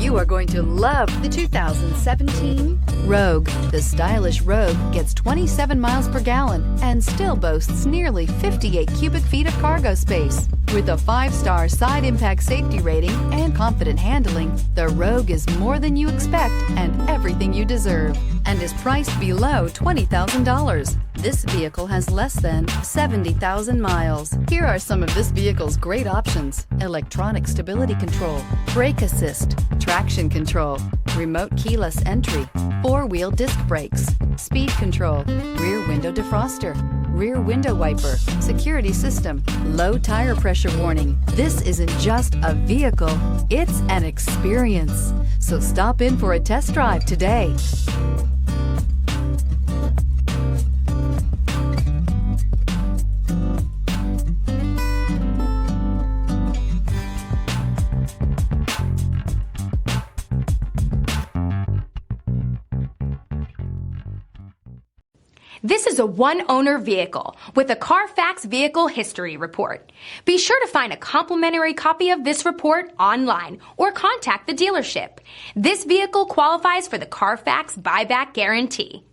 You are going to love the 2017 Rogue. The stylish Rogue gets 27 miles per gallon and still boasts nearly 58 cubic feet of cargo space. With a 5-star side impact safety rating and confident handling, the Rogue is more than you expect and everything you deserve, and is priced below $20,000. This vehicle has less than 70,000 miles. Here are some of this vehicle's great options: electronic stability control, brake assist, traction control, remote keyless entry, 4-wheel disc brakes, speed control, rear window defroster, rear window wiper, security system, low tire pressure warning. This isn't just a vehicle, it's an experience. So stop in for a test drive today. This is a one-owner vehicle with a Carfax Vehicle History Report. Be sure to find a complimentary copy of this report online or contact the dealership. This vehicle qualifies for the Carfax Buyback Guarantee.